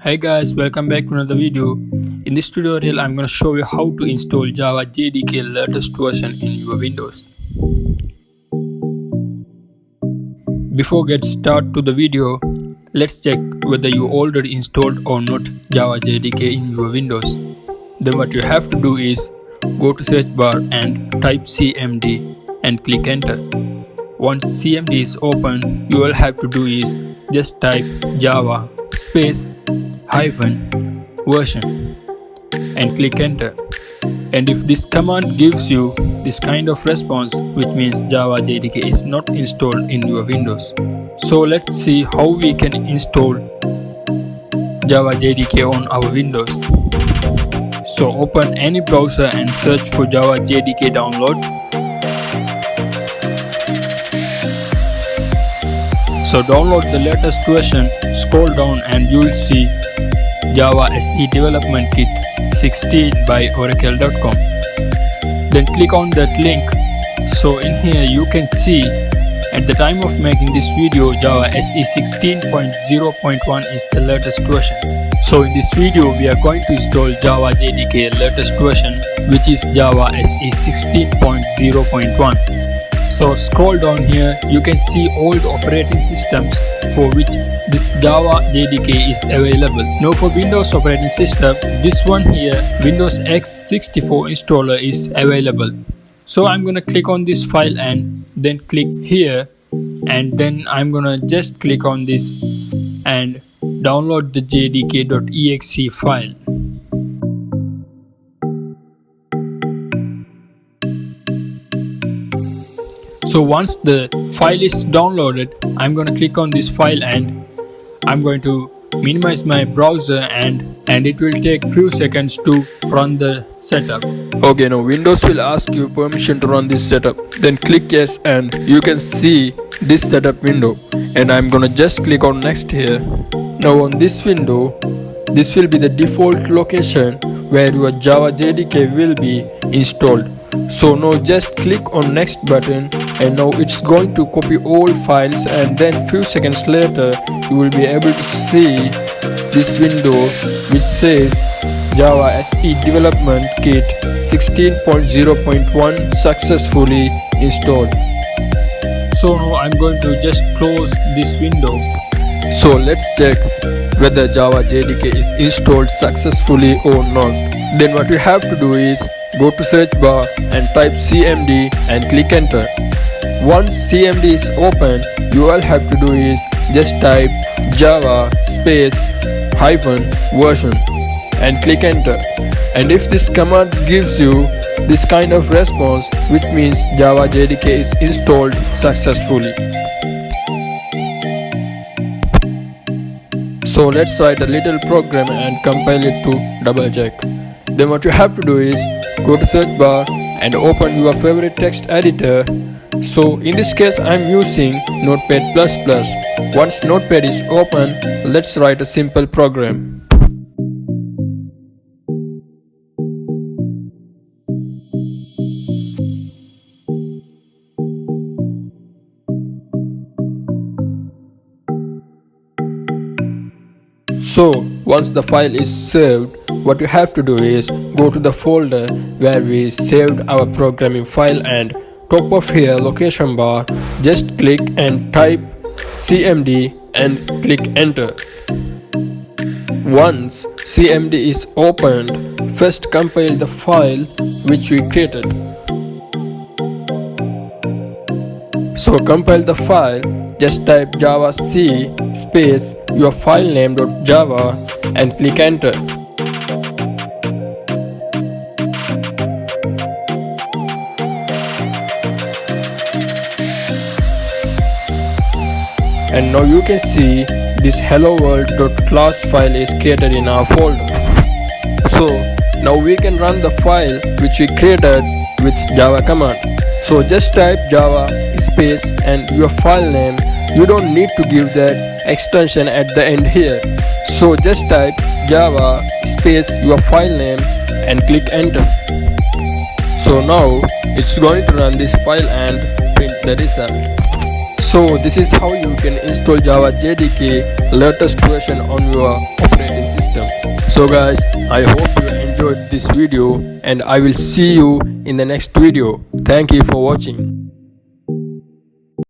Hey guys, welcome back to another video. In this tutorial I'm going to show you how to install Java JDK latest version in your Windows. Before get start to the video, let's check whether you already installed or not Java JDK in your Windows. Then what you have to do is go to search bar and type cmd and click enter. Once cmd is open, you all have to do is just type java space -version and click enter. And if this command gives you this kind of response, which means Java JDK is not installed in your Windows. So let's see how we can install Java JDK on our Windows. So open any browser and search for Java JDK download. So download the latest version, scroll down and you will see Java SE Development Kit 16 by oracle.com. Then click on that link. So in here you can see at the time of making this video, Java SE 16.0.1 is the latest version. So in this video we are going to install Java JDK latest version, which is Java SE 16.0.1. So scroll down here, you can see all the operating systems for which this Java JDK is available. Now for Windows operating system, this one here, Windows X64 installer is available. So I'm gonna click on this file and then click here, and then I'm gonna just click on this and download the jdk.exe file. So once the file is downloaded, I'm going to click on this file and I'm going to minimize my browser and it will take few seconds to run the setup. Okay, now Windows will ask you permission to run this setup. Then click yes and you can see this setup window, and I'm gonna just click on next here. Now on this window, this will be the default location where your Java JDK will be installed. So now just click on next button, and now it's going to copy all files, and then few seconds later you will be able to see this window which says Java SE Development Kit 16.0.1 successfully installed. So now I'm going to just close this window. So let's check whether Java JDK is installed successfully or not. Then what you have to do is go to search bar and type cmd and click enter. Once cmd is open, you all have to do is just type java space -version and click enter. And if this command gives you this kind of response, which means Java JDK is installed successfully. So let's write a little program and compile it to double check. Then what you have to do is go to search bar and open your favorite text editor. So in this case I'm using Notepad++. Once Notepad is open, let's write a simple program. So once the file is saved, what you have to do is go to the folder where we saved our programming file, and top of here location bar, just click and type cmd and click enter. Once cmd is opened, first compile the file which we created. So compile the file, just type java c space your file name.java and click enter. And now you can see this hello world.class file is created in our folder. So now we can run the file which we created with java command. So just type java space and your file name. You don't need to give that extension at the end here. So just type java space your file name and click enter. So now it's going to run this file and print the result. So this is how you can install Java JDK latest version on your operating system. So guys, I hope you enjoyed this video and I will see you in the next video. Thank you for watching.